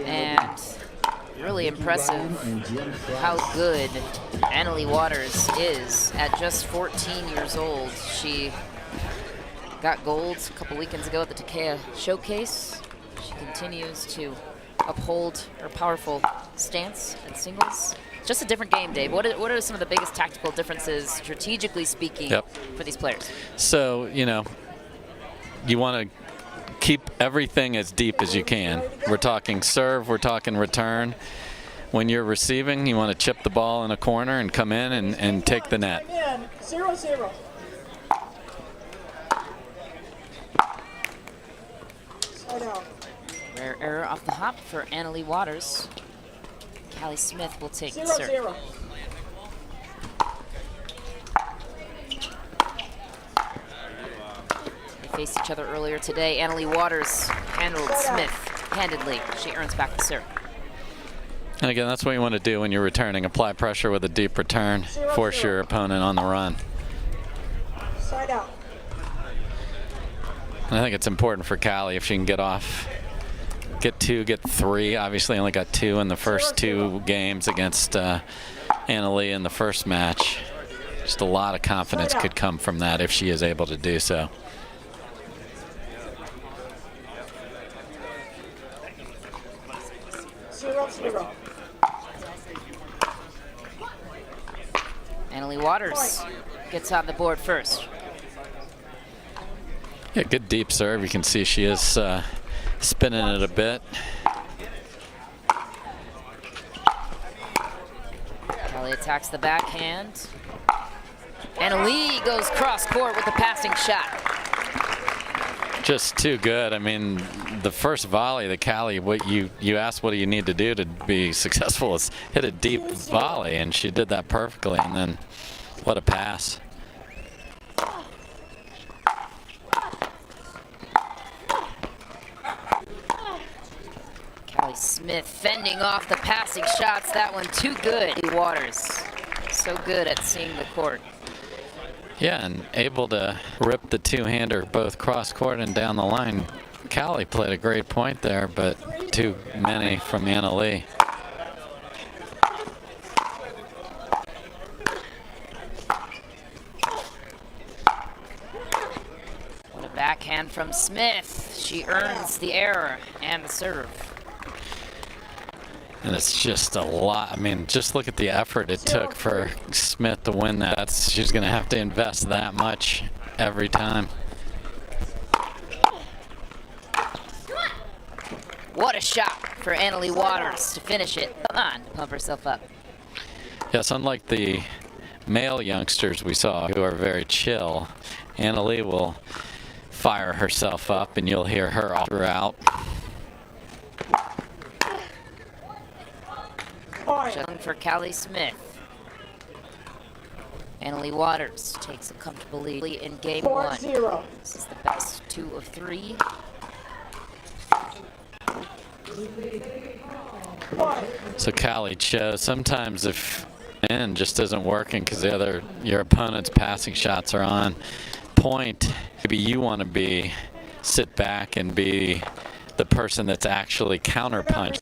And really impressive how good Annalie Waters is at just 14 years old. She got gold a couple weekends ago at the Takea Showcase. She continues to uphold her powerful stance in singles. Just a different game, Dave. What are some of the biggest tactical differences, strategically speaking, for these players? So, you know, you want to keep everything as deep as you can. We're talking serve, we're talking return. When you're receiving, you want to chip the ball in a corner and come in and take the net. 0-0. Rare error off the hop for Annalie Waters. Callie Smith will take the serve. 0-0. They faced each other earlier today. Annalie Waters handled Smith handedly. She earns back the serve. And again, that's what you want to do when you're returning. Apply pressure with a deep return. Force your opponent on the run. Side out. And I think it's important for Callie if she can get off, get 2, get 3. Obviously only got 2 in the first 2 games against Annalie in the first match. Just a lot of confidence could come from that if she is able to do so. Annalie Waters gets on the board first. Yeah, good deep serve. You can see she is spinning it a bit. Callie attacks the backhand. Annalie goes cross court with the passing shot. Just too good. I mean, the first volley, the Callie, what you asked, what do you need to do to be successful, is hit a deep volley, and she did that perfectly. And then, what a pass! Callie Smith fending off the passing shots. That one too good. Waters, so good at seeing the court. Yeah, and able to rip the two-hander both cross-court and down the line. Callie played a great point there, but too many from Annalie. What a backhand from Smith. She earns the error and the serve. And it's just a lot. I mean, just look at the effort it took for Smith to win that. She's going to have to invest that much every time. What a shot for Annalie Waters to finish it. Come on, pump herself up. Yes, unlike the male youngsters we saw who are very chill, Annalie will fire herself up, and you'll hear her all throughout. Shown for Callie Smith. Annalie Waters takes it comfortably in game 1. This is the best 2 of 3. So Callie chose sometimes if end just isn't working because your opponent's passing shots are on point. Maybe you want to sit back and be the person that's actually counterpunch.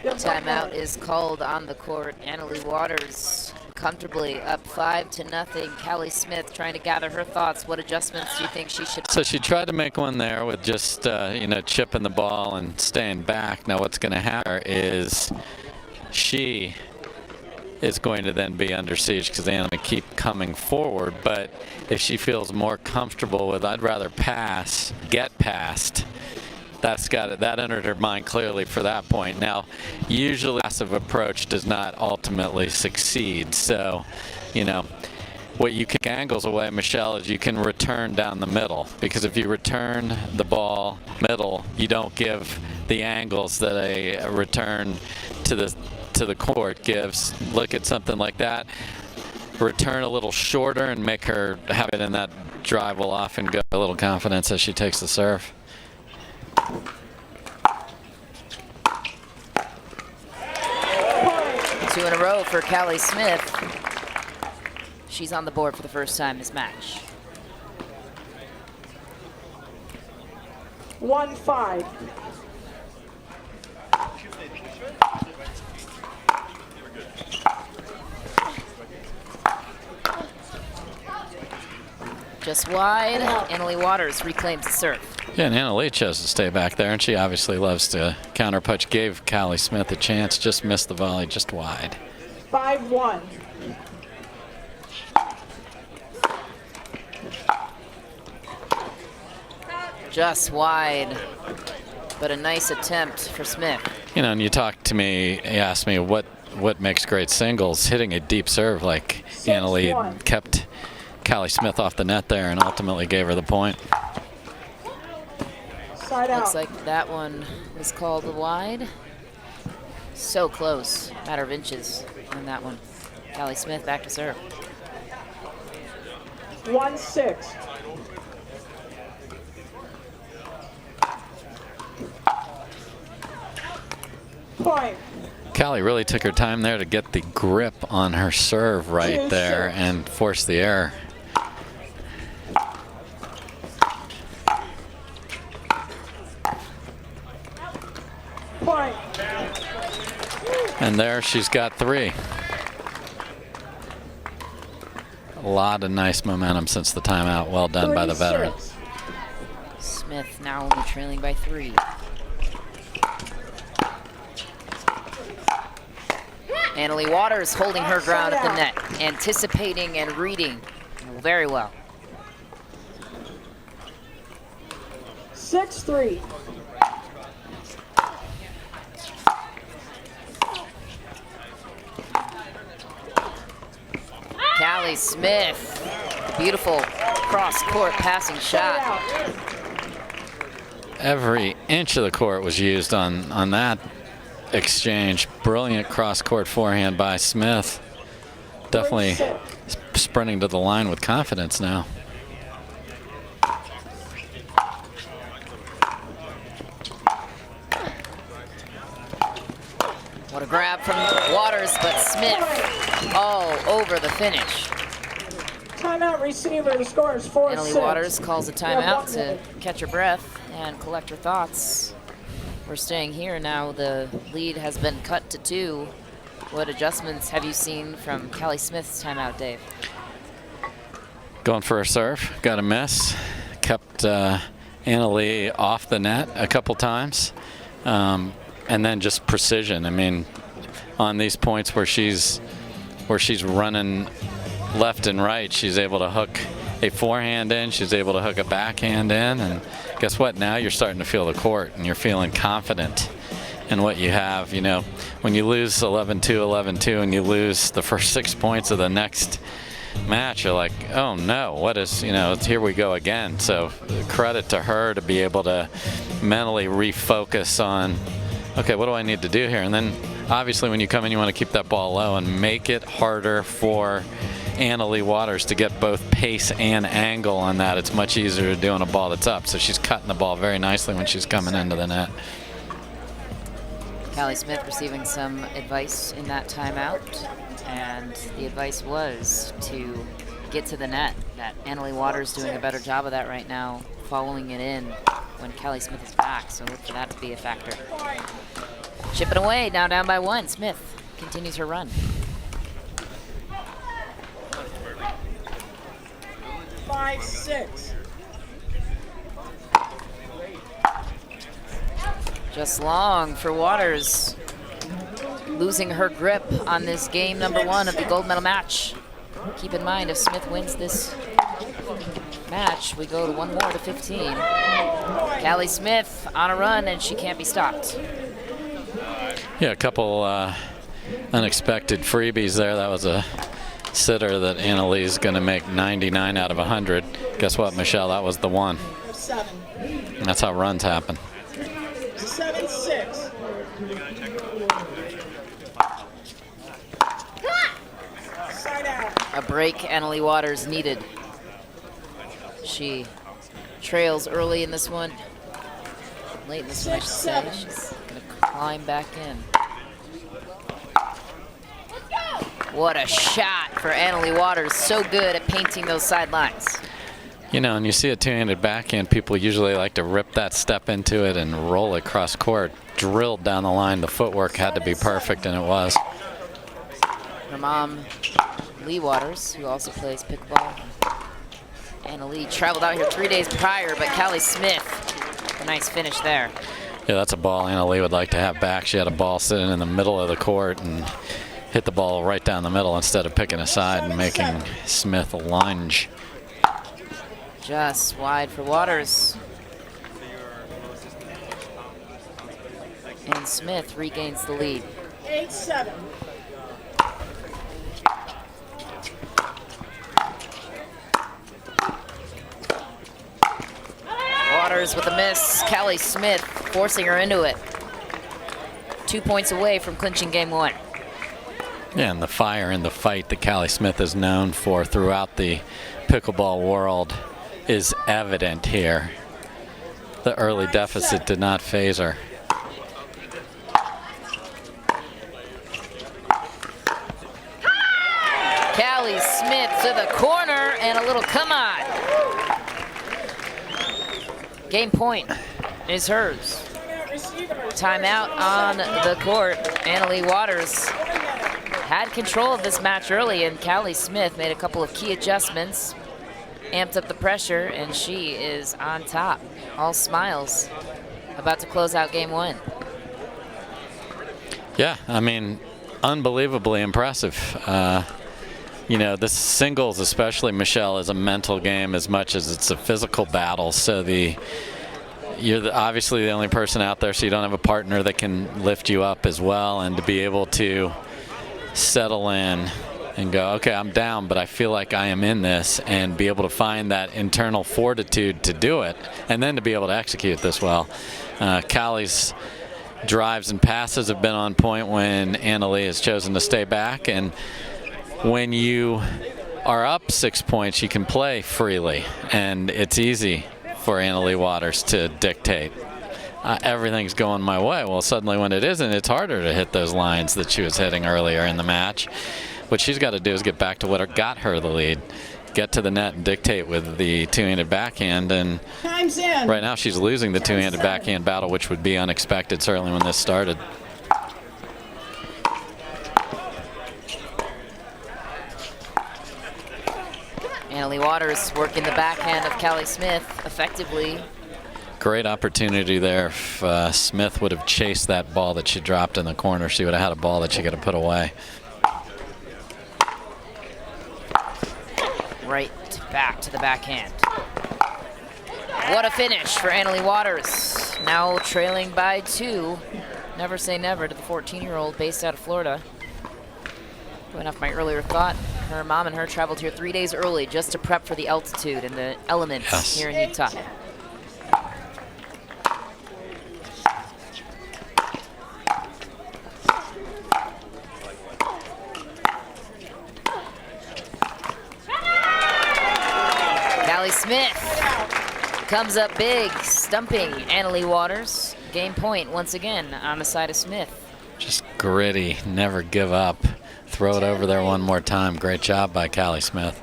Timeout is called on the court. Annalie Waters comfortably up 5-0. Callie Smith trying to gather her thoughts. What adjustments do you think she should? So she tried to make one there with just chipping the ball and staying back. Now what's going to happen is she is going to then be under siege because they're going to keep coming forward. But if she feels more comfortable with, I'd rather pass, get past. That entered her mind clearly for that point. Now, usually passive approach does not ultimately succeed. So, what you can angles away, Michelle, is you can return down the middle. Because if you return the ball middle, you don't give the angles that a return to the court gives. Look at something like that. Return a little shorter and make her have it in that drive will often go a little confidence as she takes the serve. 2 in a row for Callie Smith. She's on the board for the first time this match. 1-5. Just wide. Annalie Waters reclaims the serve. Yeah, and Anna Lee chose to stay back there, and she obviously loves to counter punch. Gave Callie Smith a chance, just missed the volley, just wide. 5-1. Just wide, but a nice attempt for Smith. You know, and you talked to me, you asked me what makes great singles. Hitting a deep serve like Anna Lee kept Callie Smith off the net there and ultimately gave her the point. Side out. Looks like that one was called wide. So close, matter of inches on that one. Callie Smith back to serve. 1-6. Point. Callie really took her time there to get the grip on her serve right there and force the error. Point. And there she's got 3. A lot of nice momentum since the timeout. Well done by the veteran. 3-6. Smith now only trailing by 3. Annalie Waters holding her ground at the net, anticipating and reading very well. 6-3. Callie Smith, beautiful cross-court passing Side shot. out. Every inch of the court was used on that exchange. Brilliant cross-court forehand by Smith. Definitely sprinting to the line with confidence now. What a grab from Waters, but Smith all over the finish. Timeout receiver. The score is 4-6. Annalie Waters calls a Yeah, timeout 1 to minute. catch her breath and collect her thoughts. We're staying here now. The lead has been cut to 2. What adjustments have you seen from Callie Smith's timeout, Dave? Going for a serve, got a miss. Kept Anna Lee off the net a couple times. And then just precision. I mean, on these points where she's running left and right, she's able to hook a forehand in, she's able to hook a backhand in, and guess what? Now you're starting to feel the court and you're feeling confident in what you have. You know, when you lose 11-2, 11-2, and you lose the first 6 points of the next match, you're like, oh no, what is, you know, here we go again. So credit to her to be able to mentally refocus on, okay, what do I need to do here? And then obviously when you come in, you want to keep that ball low and make it harder for Annalie Waters to get both pace and angle on that. It's much easier to do on a ball that's up. So she's cutting the ball very nicely when she's coming into the net. Callie Smith receiving some advice in that timeout, and the advice was to get to the net. That Annalie Waters doing a better job of that right now, following it in when Callie Smith is back, so look for that to be a factor. Chipping away, now down by 1. Smith continues her run. 5-6. Just long for Waters, losing her grip on this game number 1 of the gold medal match. Keep in mind, if Smith wins this match, we go to 1 more to 15. Callie Smith on a run, and she can't be stopped. Yeah, a couple unexpected freebies there. That was a sitter that Anna Lee's going to make 99 out of 100. Guess what, Michelle? That was the one. 7. And that's how runs happen. 7-6. Side out. A break Annalie Waters needed. She trails early in this one. Late in this one, I should say. She's going to climb back in. What a shot for Annalie Waters. So good at painting those sidelines. You know, and you see a two-handed backhand, people usually like to rip that step into it and roll it cross court. Drilled down the line. The footwork had to be perfect, and it was. Her mom, Lee Waters, who also plays pickleball, Anna Lee traveled out here 3 days prior, but Callie Smith, a nice finish there. Yeah, that's a ball Anna Lee would like to have back. She had a ball sitting in the middle of the court and hit the ball right down the middle instead of picking a side and making Smith lunge. Just wide for Waters. And Smith regains the lead. 8-7. Waters with a miss. Callie Smith forcing her into it. 2 points away from clinching game one. Yeah, and the fire and the fight that Callie Smith is known for throughout the pickleball world is evident here. The early deficit did not faze her. Callie Smith to the corner and a little come on. Game point is hers. Timeout on the court. Anna Lee Waters had control of this match early, and Callie Smith made a couple of key adjustments, amped up the pressure, and she is on top. All smiles, about to close out game one. Yeah, I mean, unbelievably impressive. You know, the singles, especially, Michelle, is a mental game as much as it's a physical battle. So you're obviously the only person out there, so you don't have a partner that can lift you up as well, and to be able to settle in and go, okay, I'm down, but I feel like I am in this, and be able to find that internal fortitude to do it, and then to be able to execute this well. Callie's drives and passes have been on point when Anna Lee has chosen to stay back, and when you are up 6 points, you can play freely, and it's easy for Anna Lee Waters to dictate. Everything's going my way. Well, suddenly when it isn't, it's harder to hit those lines that she was hitting earlier in the match. What she's got to do is get back to what got her the lead, get to the net and dictate with the two-handed backhand. And right now she's losing the two-handed backhand battle, which would be unexpected, certainly when this started. Anna Lee Waters working the backhand of Callie Smith effectively. Great opportunity there. If Smith would have chased that ball that she dropped in the corner, she would have had a ball that she could have put away. Right back to the backhand. What a finish for Anna Lee Waters. Now trailing by 2. Never say never to the 14-year-old based out of Florida. Going off my earlier thought, her mom and her traveled here 3 days early just to prep for the altitude and the elements here in Utah. Callie Smith comes up big, stumping Anna Lee Waters. Game point once again on the side of Smith. Just gritty, never give up. Throw it over there one more time. Great job by Callie Smith.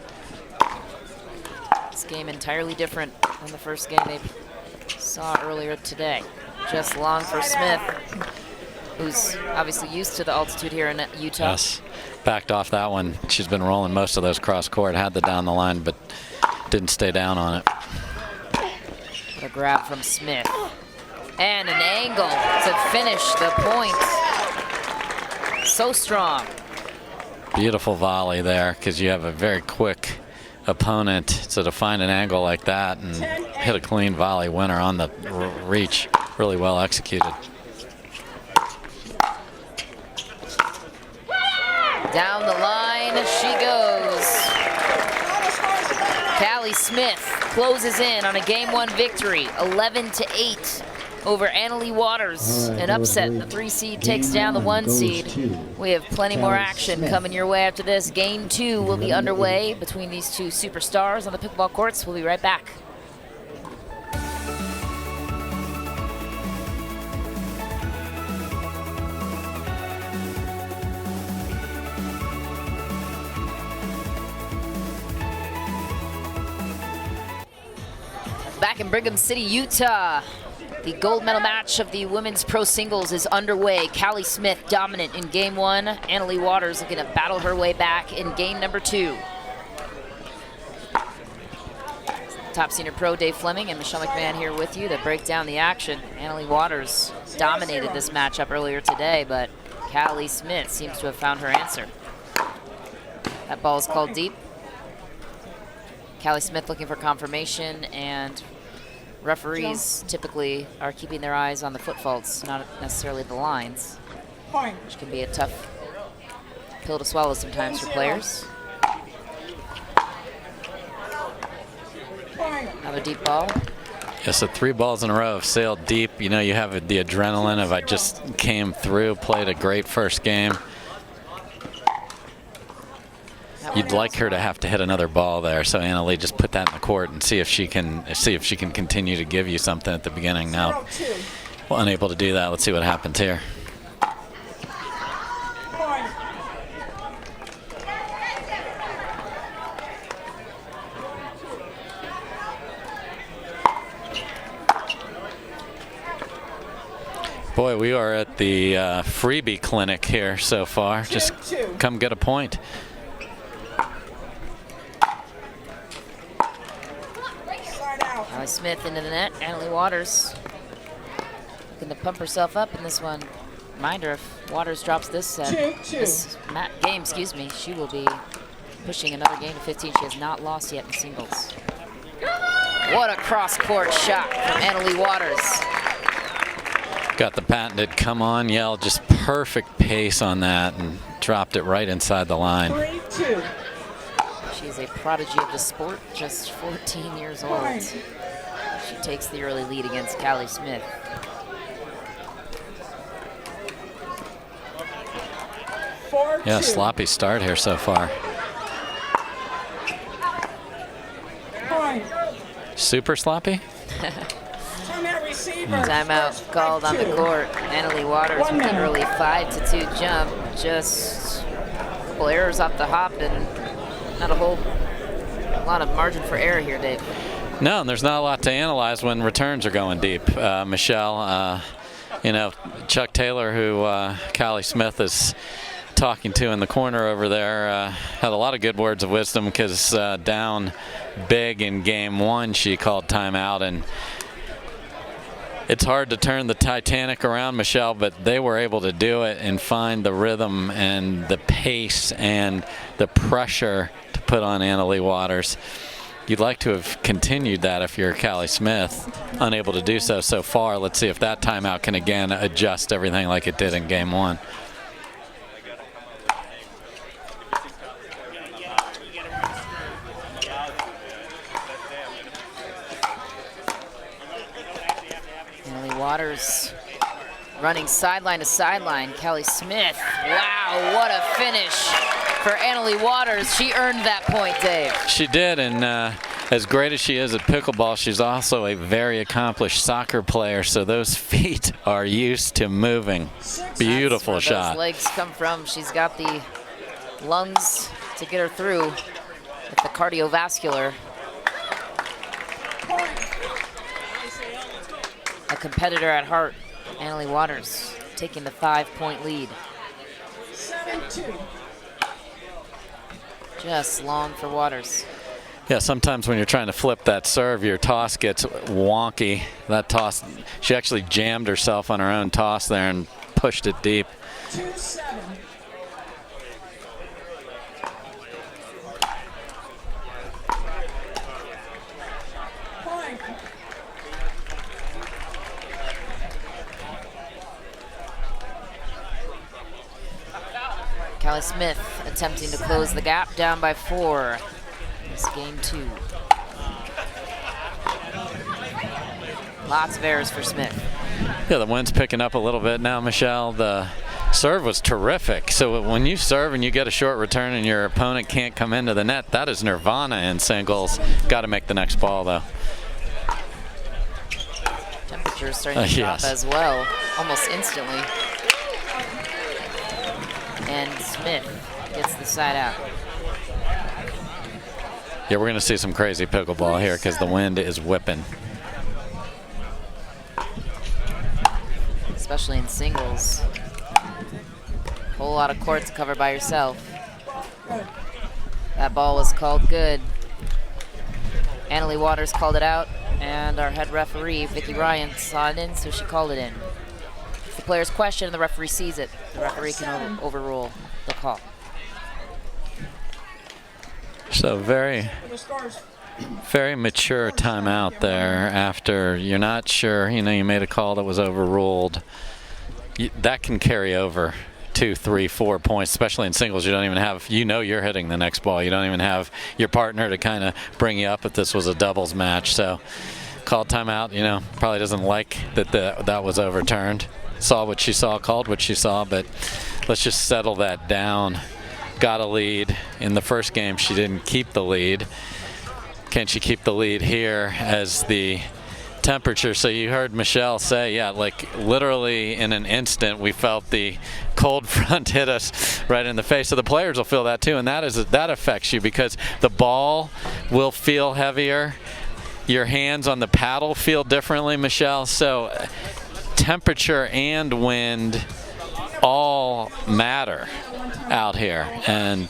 This game entirely different than the first game they saw earlier today. Just long for Smith, who's obviously used to the altitude here in Utah. Yes, backed off that one. She's been rolling most of those cross court, had the down the line, but didn't stay down on it. A grab from Smith. And an angle to finish the point. So strong. Beautiful volley there, because you have a very quick opponent. So to find an angle like that and hit a clean volley winner on the reach, really well executed. Down the line she goes. Callie Smith closes in on a game one victory, 11-8 over Anna Lee Waters. An upset. The 3 seed takes down the 1 seed. We have plenty more action coming your way after this. Game 2 will be underway between these two superstars on the pickleball courts. We'll be right back. Back in Brigham City, Utah. The gold medal match of the women's pro singles is underway. Callie Smith dominant in game 1. Anna Lee Waters looking to battle her way back in game number 2. Top Senior Pro Dave Fleming and Michelle McMahon here with you to break down the action. Annalie Waters dominated this matchup earlier today, but Callie Smith seems to have found her answer. That ball is called deep. Callie Smith looking for confirmation, and referees typically are keeping their eyes on the foot faults, not necessarily the lines, which can be a tough pill to swallow sometimes for players. Another deep ball. Yeah, so 3 balls in a row have sailed deep. You know, you have the adrenaline of I just came through, played a great first game. You'd like her to have to hit another ball there, so Annalie, just put that in the court and see if she can continue to give you something at the beginning. Now, well, unable to do that. Let's see what happens here. Boy, we are at the freebie clinic here so far. Just come get a point. Callie Smith into the net. Annalie Waters looking to pump herself up in this one. Reminder, if Waters drops this game, she will be pushing another game to 15. She has not lost yet in singles. What a cross-court shot from Annalie Waters. Got the patented come on yell, just perfect pace on that, and dropped it right inside the line. 3-2. She's a prodigy of the sport, just 14 years old. She takes the early lead against Callie Smith. Yeah, sloppy start here so far. Super sloppy? Timeout called on the court. Annalie Waters with an early 5-2 jump. Just a couple errors off the hop and not a lot of margin for error here, Dave. No, and there's not a lot to analyze when returns are going deep. Michelle, you know, Chuck Taylor, who Callie Smith is talking to in the corner over there, had a lot of good words of wisdom because down big in game 1, she called timeout, and it's hard to turn the Titanic around, Michelle, but they were able to do it and find the rhythm and the pace and the pressure to put on Annalie Waters. You'd like to have continued that if you're Callie Smith. Unable to do so far. Let's see if that timeout can again adjust everything like it did in game 1. Waters running sideline to sideline. Callie Smith. Wow, what a finish for Annalie Waters. She earned that point, Dave. She did, and as great as she is at pickleball, she's also a very accomplished soccer player, so those feet are used to moving. Beautiful That's where shot. those legs come from. She's got the lungs to get her through with the cardiovascular. A competitor at heart, Annalie Waters, taking the 5-point lead. 7-2. Just long for Waters. Yeah, sometimes when you're trying to flip that serve, your toss gets wonky. That toss, she actually jammed herself on her own toss there and pushed it deep. 2-7. Callie Smith attempting to close the gap, down by 4. It's game 2. Lots of errors for Smith. Yeah, the wind's picking up a little bit now, Michelle. The serve was terrific. So when you serve and you get a short return and your opponent can't come into the net, that is nirvana in singles. Got to make the next ball, though. Temperature's starting to drop as well, almost instantly. And Smith gets the side out. Yeah, we're going to see some crazy pickleball here because the wind is whipping. Especially in singles. Whole lot of court to cover by yourself. That ball was called good. Annalie Waters called it out, and our head referee, Vicki Ryan, saw it in, so she called it in. If the player's question and the referee sees it, the referee can overrule the call. So very mature timeout there after you're not sure, you made a call that was overruled. That can carry over 2, 3, 4 points, especially in singles. You don't even have, you're hitting the next ball. You don't even have your partner to kind of bring you up if this was a doubles match. So called timeout, probably doesn't like that was overturned. Saw what she saw, called what she saw, but let's just settle that down. Got a lead. In the first game, she didn't keep the lead. Can she keep the lead here as the temperature? So you heard Michelle say, literally in an instant, we felt the cold front hit us right in the face. So the players will feel that too, and that affects you because the ball will feel heavier. Your hands on the paddle feel differently, Michelle. So temperature and wind all matter out here, and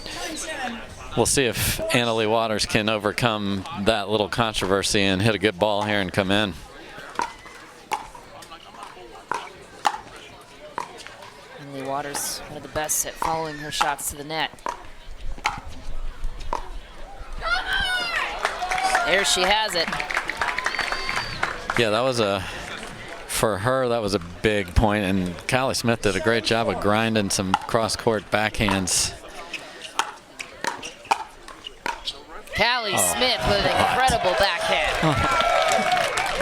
we'll see if Annalie Waters can overcome that little controversy and hit a good ball here and come in. Annalie Waters, one of the best at following her shots to the net. There she has it. Yeah, that was for her, that was a big point, and Callie Smith did a great job of grinding some cross-court backhands. Callie Smith with an incredible backhand.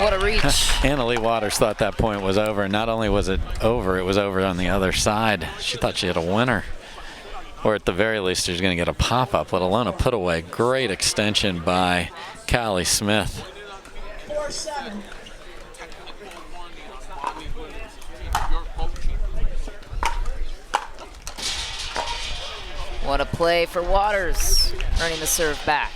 What a reach. Annalie Waters thought that point was over, and not only was it was over on the other side. She thought she had a winner. Or at the very least, she's going to get a pop-up, let alone a put-away. Great extension by Callie Smith. 4-7. What a play for Waters, earning the serve back.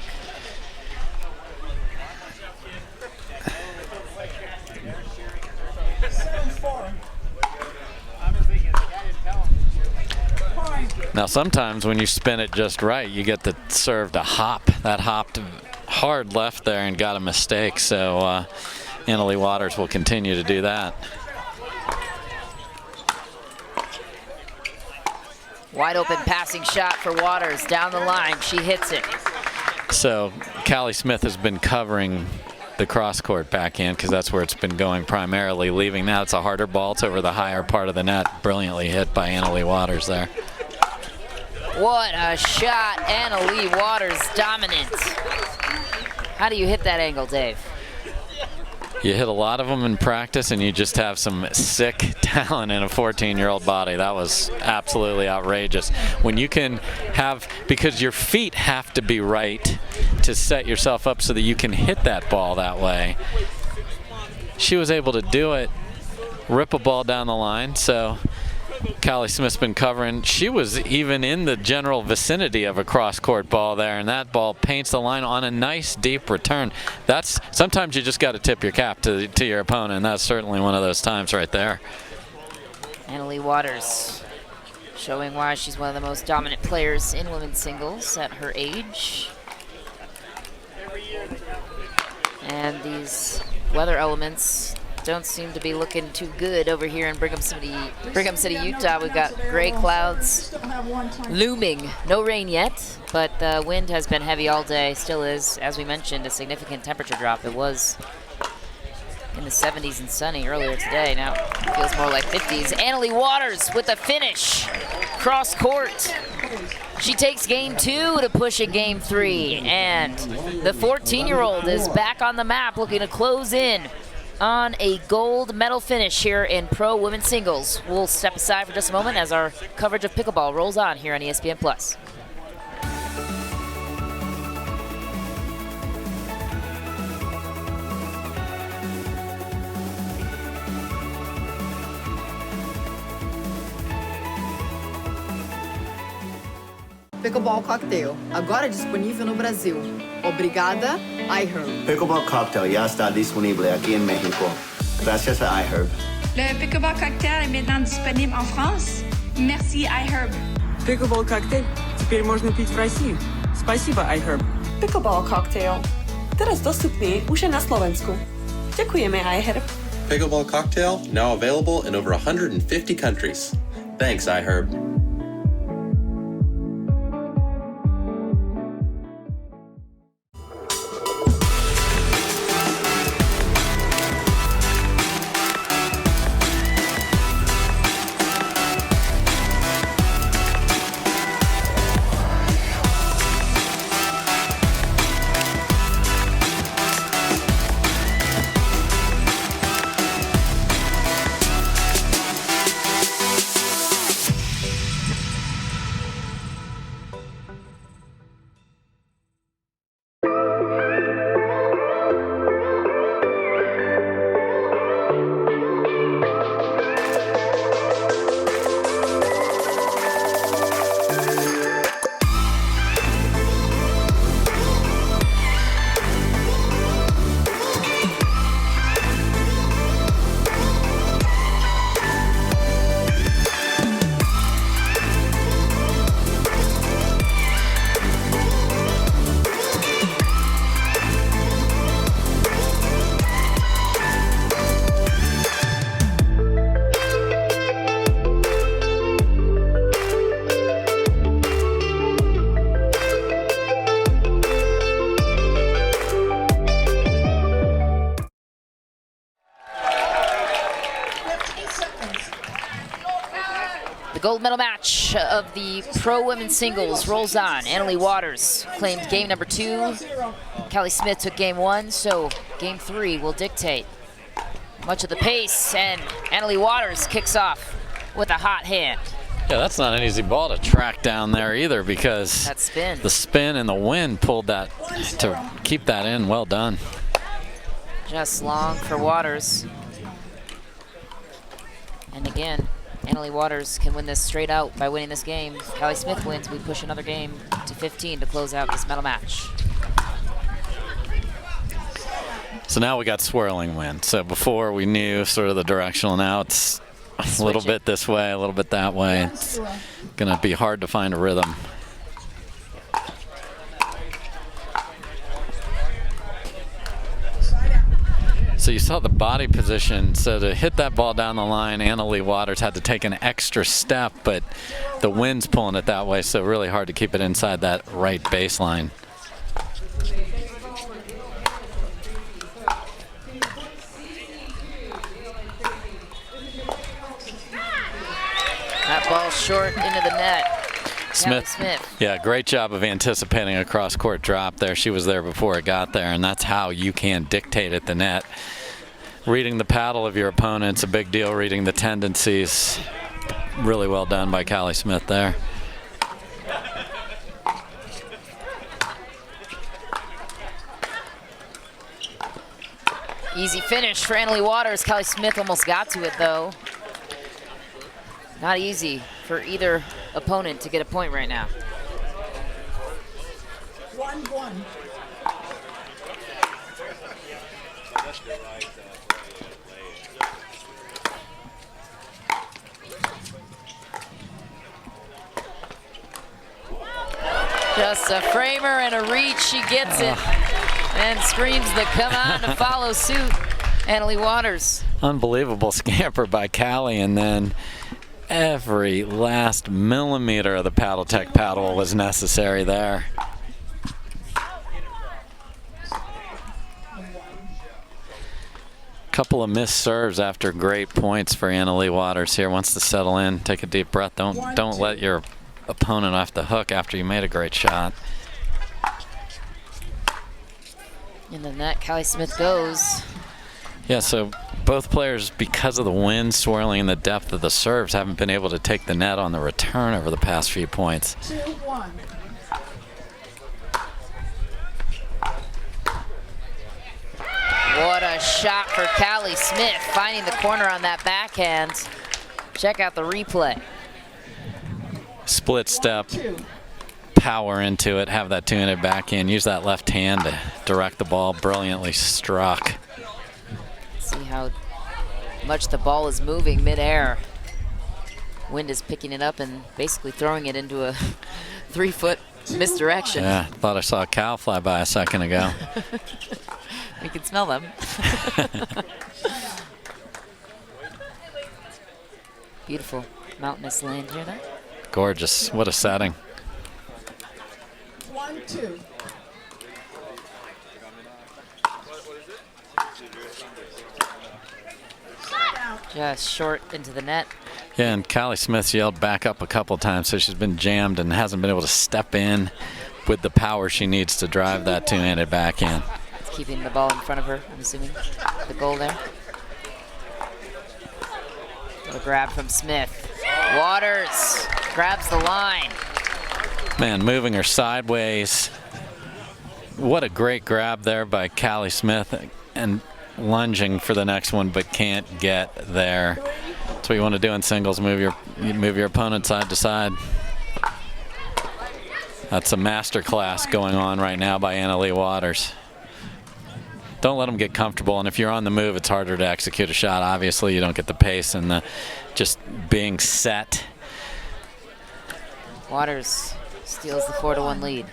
Now sometimes when you spin it just right, you get the serve to hop. That hopped hard left there and got a mistake, so Annalie Waters will continue to do that. Wide open passing shot for Waters, down the line, she hits it. So Callie Smith has been covering the cross-court backhand because that's where it's been going primarily, leaving that. It's a harder ball, it's over the higher part of the net. Brilliantly hit by Annalie Waters there. What a shot, Annalie Waters dominant. How do you hit that angle, Dave? You hit a lot of them in practice, and you just have some sick talent in a 14-year-old body. That was absolutely outrageous. When you can have, because your feet have to be right to set yourself up so that you can hit that ball that way. She was able to do it, rip a ball down the line. So Callie Smith's been covering. She was even in the general vicinity of a cross-court ball there, and that ball paints the line on a nice deep return. That's sometimes you just got to tip your cap to your opponent, and that's certainly one of those times right there. Annalie Waters showing why she's one of the most dominant players in women's singles at her age. And these weather elements don't seem to be looking too good over here in Brigham City, Utah. We've got gray clouds looming. No rain yet, but the wind has been heavy all day. Still is, as we mentioned, a significant temperature drop. It was in the 70s and sunny earlier today. Now it feels more like 50s. Annalie Waters with a finish. Cross court. She takes game 2 to push a game 3. And the 14-year-old is back on the map looking to close in on a gold medal finish here in pro women's singles. We'll step aside for just a moment as our coverage of pickleball rolls on here on ESPN+. Pickleball Cocktail, agora disponível no Brasil. Obrigada, iHerb. Pickleball Cocktail ya está disponible aquí en México. Gracias a iHerb. Le Pickleball Cocktail est maintenant disponible en France. Merci iHerb. Pickleball Cocktail теперь можно пить в России. Спасибо, iHerb. Pickleball Cocktail. teraz dostupný už aj na Slovensku. Ďakujeme, iHerb. Pickleball cocktail now available in over 150 countries. Thanks, iHerb. Gold medal match of the pro women's singles rolls on. Annalie Waters claimed game number 2. Callie Smith took game 1, so game 3 will dictate much of the pace, and Annalie Waters kicks off with a hot hand. Yeah, that's not an easy ball to track down there either, because that spin. The spin and the wind pulled that to keep that in. Well done. Just long for Waters. And again, Annalie Waters can win this straight out by winning this game. If Callie Smith wins, we push another game to 15 to close out this medal match. So now we got swirling wind. So before we knew sort of the directional, now it's a little bit this way, a little bit that way. It's gonna be hard to find a rhythm. So you saw the body position. So to hit that ball down the line, Annalie Waters had to take an extra step, but the wind's pulling it that way, so really hard to keep it inside that right baseline. That ball short into the net. Smith, yeah, great job of anticipating a cross-court drop there. She was there before it got there, and that's how you can dictate at the net. Reading the paddle of your opponent's a big deal, reading the tendencies. Really well done by Callie Smith there. Easy finish for Annalie Waters. Callie Smith almost got to it, though. Not easy for either opponent to get a point right now. 1-1. Just a framer and a reach. She gets it and screams the come on to follow suit. Annalie Waters. Unbelievable scamper by Callie, and then every last millimeter of the paddle tech paddle was necessary there. Couple of missed serves after great points for Annalie Waters here. Wants to settle in, take a deep breath. Don't let your opponent off the hook after you made a great shot. In the net, Callie Smith goes. Yeah, so both players, because of the wind swirling and the depth of the serves, haven't been able to take the net on the return over the past few points. 2-1. What a shot for Callie Smith, finding the corner on that backhand. Check out the replay. Split step, power into it, have that two-handed backhand, use that left hand to direct the ball, brilliantly struck. See how much the ball is moving midair. Wind is picking it up and basically throwing it into a 3-foot misdirection. Yeah, thought I saw a cow fly by a second ago. We can smell them. Beautiful mountainous land here, though. Gorgeous. What a setting. 1-2. Just short into the net. Yeah, and Callie Smith's yelled back up a couple times, so she's been jammed and hasn't been able to step in with the power she needs to drive that two-handed backhand. It's keeping the ball in front of her, I'm assuming. The goal there. A grab from Smith. Waters grabs the line. Man, moving her sideways. What a great grab there by Callie Smith, and lunging for the next one, but can't get there. That's what you want to do in singles. Move your opponent side to side. That's a master class going on right now by Annalie Waters. Don't let them get comfortable, and if you're on the move, it's harder to execute a shot. Obviously, you don't get the pace and the just being set. Waters steals the 4-1 lead.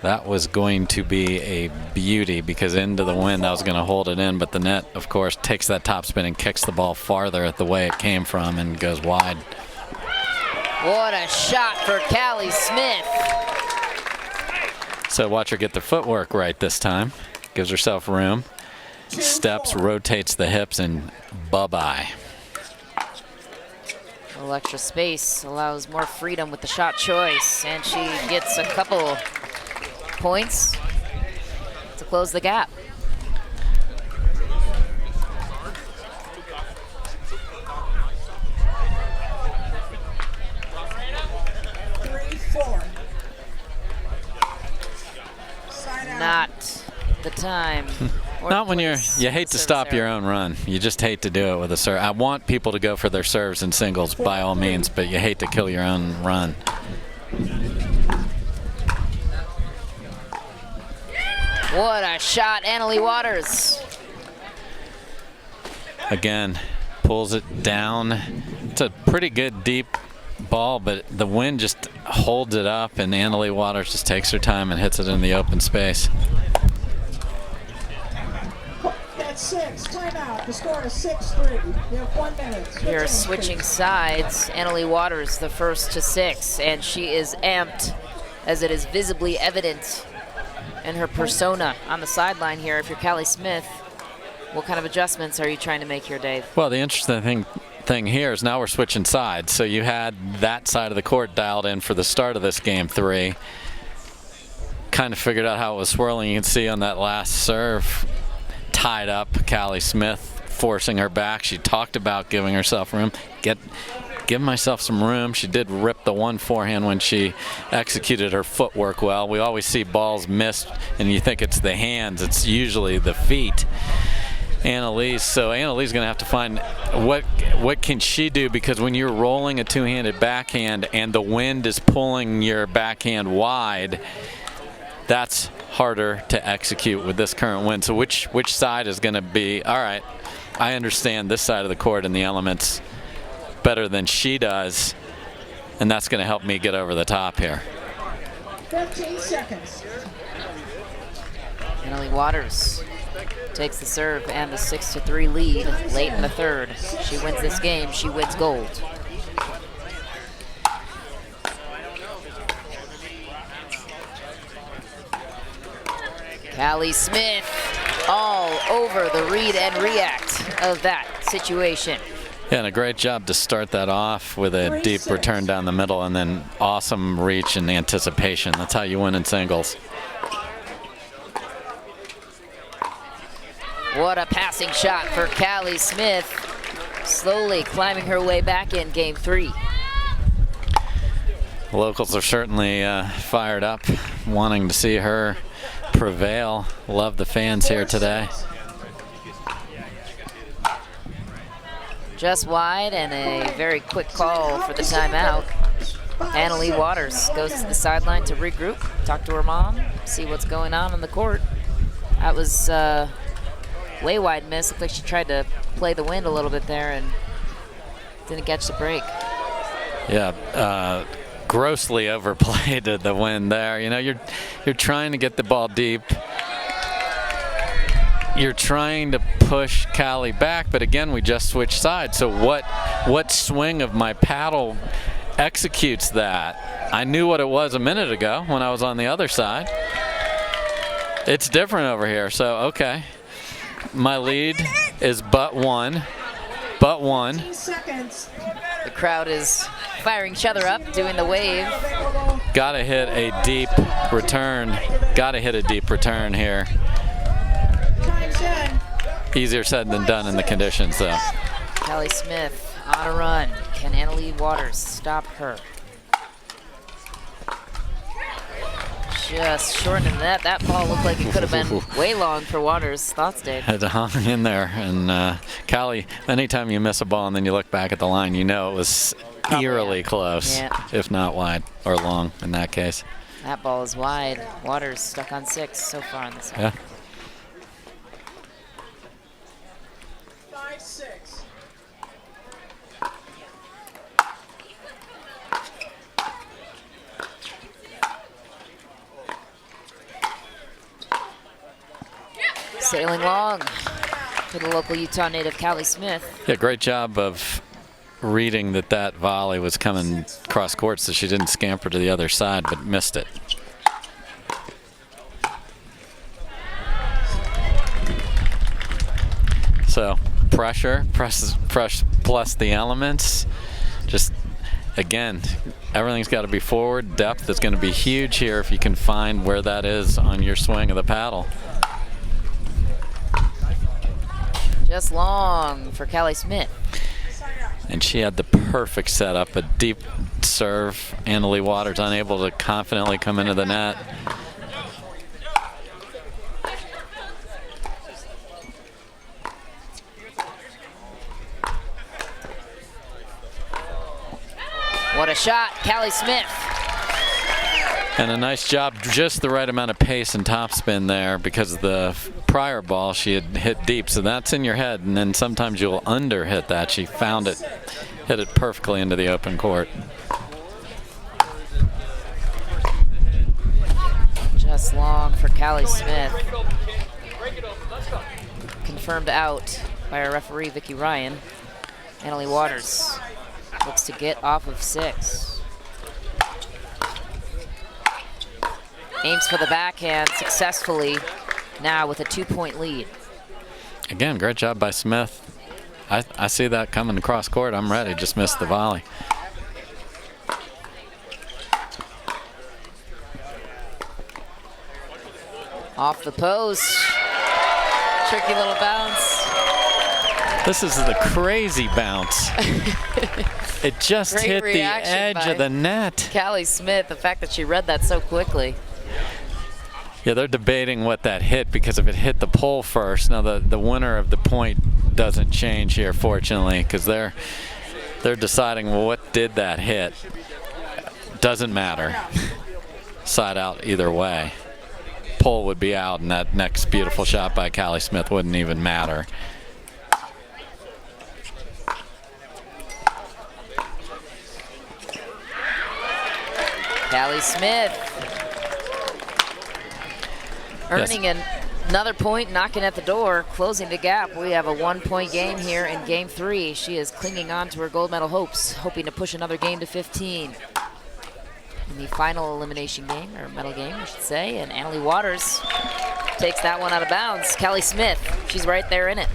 That was going to be a beauty because into the wind that was going to hold it in, but the net, of course, takes that topspin and kicks the ball farther at the way it came from and goes wide. What a shot for Callie Smith. So watch her get the footwork right this time. Gives herself room. Steps, rotates the hips, and bye-bye. A little extra space allows more freedom with the shot choice, and she gets a couple points to close the gap. Not the time. Not when you hate to stop your own run. You just hate to do it with a serve. I want people to go for their serves in singles by all means, but you hate to kill your own run. What a shot, Annalie Waters. Again, pulls it down. It's a pretty good deep ball, but the wind just holds it up, and Annalie Waters just takes her time and hits it in the open space. That's 6. Timeout. The score is 6-3. You have 1 minute. Here switching sides. Annalie Waters, the first to 6, and she is amped, as it is visibly evident in her persona on the sideline here. If you're Callie Smith, what kind of adjustments are you trying to make here, Dave? Well, the interesting thing here is now we're switching sides. So you had that side of the court dialed in for the start of this game 3. Kind of figured out how it was swirling. You can see on that last serve, tied up Callie Smith, forcing her back. She talked about giving herself room. Give myself some room. She did rip the one forehand when she executed her footwork well. We always see balls missed and you think it's the hands. It's usually the feet. Annalise, so Annalise going to have to find what can she do, because when you're rolling a two-handed backhand and the wind is pulling your backhand wide, that's harder to execute with this current wind. So which side is going to be, all right, I understand this side of the court and the elements better than she does, and that's going to help me get over the top here. 15 seconds. Annalie Waters takes the serve and the 6-3 lead late in the third. She wins this game, she wins gold. Callie Smith all over the read and react of that situation. Yeah, and a great job to start that off with a deep return down the middle and then awesome reach and anticipation. That's how you win in singles. What a passing shot for Callie Smith, slowly climbing her way back in game 3. The locals are certainly fired up, wanting to see her prevail. Love the fans here today. Just wide, and a very quick call for the timeout. Annalie Waters goes to the sideline to regroup, talk to her mom, see what's going on the court. That was way wide miss. Looked like she tried to play the wind a little bit there and didn't catch the break. Yeah, grossly overplayed the wind there. You know, you're trying to get the ball deep. You're trying to push Callie back, but again, we just switched sides. So what swing of my paddle executes that? I knew what it was a minute ago when I was on the other side. It's different over here, so okay. My lead is but one. 15 seconds. The crowd is firing each other up, doing the wave. Gotta hit a deep return. Gotta hit a deep return here. Time's in. Easier said than done in the conditions, though. Callie Smith on a run. Can Annalie Waters stop her? Just short of that. That ball looked like it could have been way long for Waters. Thoughts, Dave? Had to hung in there. And Callie, anytime you miss a ball and then you look back at the line, you know it was eerily close, if not wide or long in that case. That ball is wide. Waters stuck on 6 so far on this one. Yeah. 5-6. Sailing long for the local Utah native, Callie Smith. Yeah, great job of reading that volley was coming cross court, so she didn't scamper to the other side, but missed it. So pressure plus the elements. Just, again, everything's got to be forward. Depth is going to be huge here if you can find where that is on your swing of the paddle. Just long for Callie Smith. And she had the perfect setup, a deep serve. Annalie Waters unable to confidently come into the net. What a shot, Callie Smith. And a nice job, just the right amount of pace and topspin there, because the prior ball she had hit deep, so that's in your head, and then sometimes you'll under hit that. She found it, hit it perfectly into the open court. Just long for Callie Smith. Confirmed out by our referee, Vicki Ryan. Annalie Waters looks to get off of 6. Aims for the backhand successfully, now with a 2-point lead. Again, great job by Smith. I see that coming across court. I'm ready. Just missed the volley. Off the post. Tricky little bounce. This is the crazy bounce. It just Great hit the reaction edge by of the net. Callie Smith, the fact that she read that so quickly. Yeah, they're debating what that hit, because if it hit the pole first, now the winner of the point doesn't change here, fortunately, because they're deciding, well, what did that hit? Doesn't matter. Side out either way. Pole would be out, and that next beautiful shot by Callie Smith wouldn't even matter. Callie Smith earning another point, knocking at the door, closing the gap. We have a 1-point game here in game 3. She is clinging on to her gold medal hopes, hoping to push another game to 15. In the final elimination game, or medal game, I should say, and Annalie Waters takes that one out of bounds. Callie Smith, she's right there in it.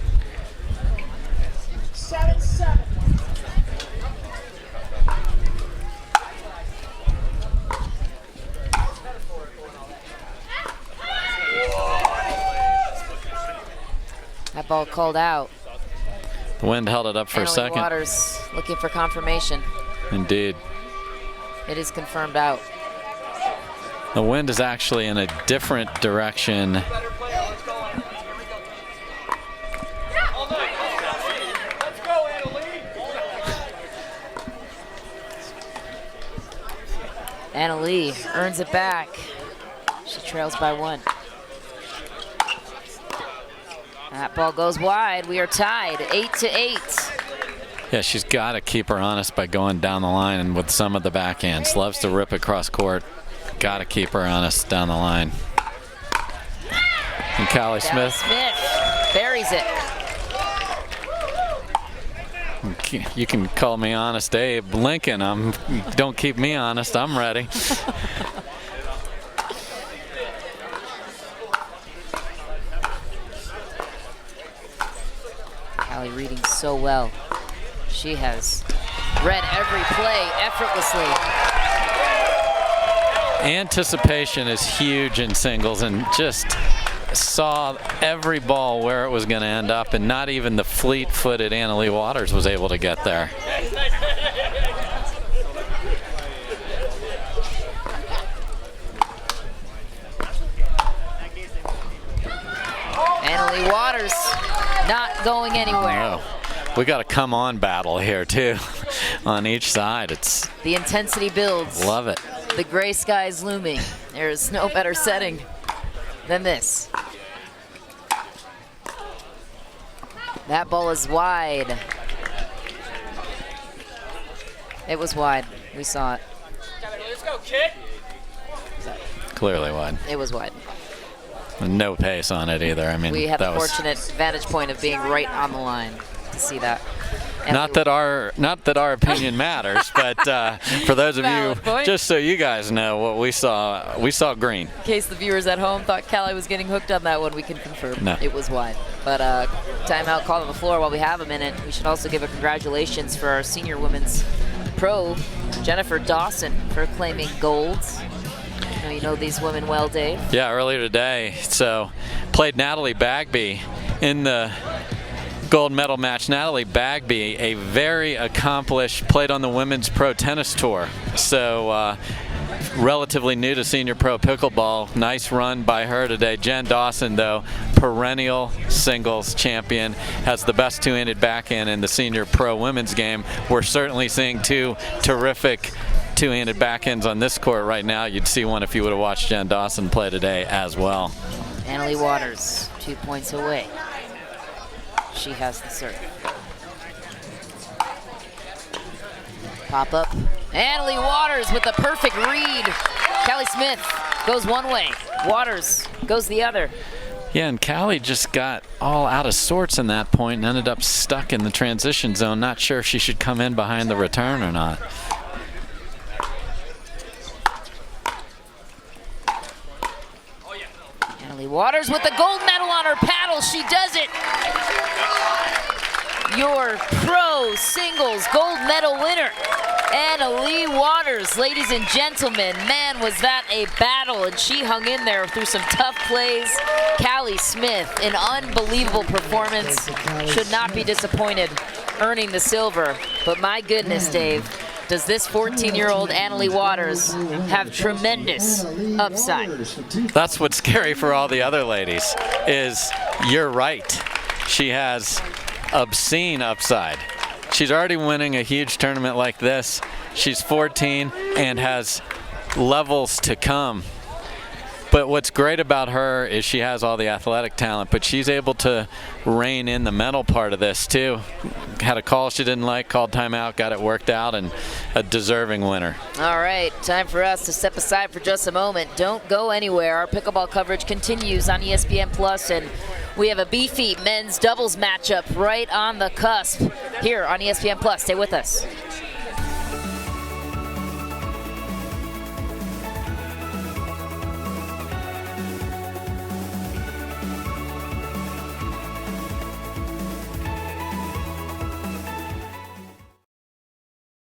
7-7. That ball called out. The wind held it up for a second. Waters looking for confirmation. Indeed. It is confirmed out. The wind is actually in a different direction. Annalie earns it back. She trails by 1. That ball goes wide. We are tied 8-8. Yeah, she's got to keep her honest by going down the line and with some of the backhands. Loves to rip across court. Got to keep her honest down the line. And Callie Smith buries it. You can call me Honest Abe Lincoln. Don't keep me honest. I'm ready. Callie reading so well. She has read every play effortlessly. Anticipation is huge in singles, and just saw every ball where it was going to end up, and not even the fleet-footed Annalie Waters was able to get there. Annalie Waters not going anywhere. No. We got a come-on battle here, too, on each side. It's the intensity builds. Love it. The gray sky is looming. There is no better setting than this. That ball is wide. It was wide. We saw it. Let's go, kid. Clearly wide. It was wide. No pace on it either. I mean, we had the fortunate vantage point of being right on the line to see that. And not that our opinion matters, but for those of you, just so you guys know what we saw green. In case the viewers at home thought Callie was getting hooked on that one, we can confirm it was wide. But timeout call on the floor while we have a minute. We should also give a congratulations for our senior women's pro, Jennifer Dawson, for claiming gold. You know these women well, Dave. Yeah, earlier today. So played Natalie Bagby in the gold medal match. Natalie Bagby, a very accomplished, played on the Women's Pro Tennis Tour. So relatively new to senior pro pickleball. Nice run by her today. Jen Dawson, though, perennial singles champion, has the best two-handed backhand in the senior pro women's game. We're certainly seeing two terrific two-handed backhands on this court right now. You'd see one if you would have watched Jen Dawson play today as well. Annalie Waters, 2 points away. She has the serve. Pop up. Annalie Waters with the perfect read. Callie Smith goes one way. Waters goes the other. Yeah, and Callie just got all out of sorts in that point and ended up stuck in the transition zone. Not sure if she should come in behind the return or not. Annalie Waters with the gold medal on her paddle. She does it. Your pro singles gold medal winner, Annalie Waters. Ladies and gentlemen, man, was that a battle, and she hung in there through some tough plays. Callie Smith, an unbelievable performance. Should not be disappointed earning the silver. But my goodness, Dave, does this 14-year-old Annalie Waters have tremendous upside. That's what's scary for all the other ladies, is you're right. She has obscene upside. She's already winning a huge tournament like this. She's 14 and has levels to come. But what's great about her is she has all the athletic talent, but she's able to rein in the mental part of this too. Had a call she didn't like, called timeout, got it worked out, and a deserving winner. All right, time for us to step aside for just a moment. Don't go anywhere. Our pickleball coverage continues on ESPN Plus, and we have a beefy men's doubles matchup right on the cusp here on ESPN Plus. Stay with us.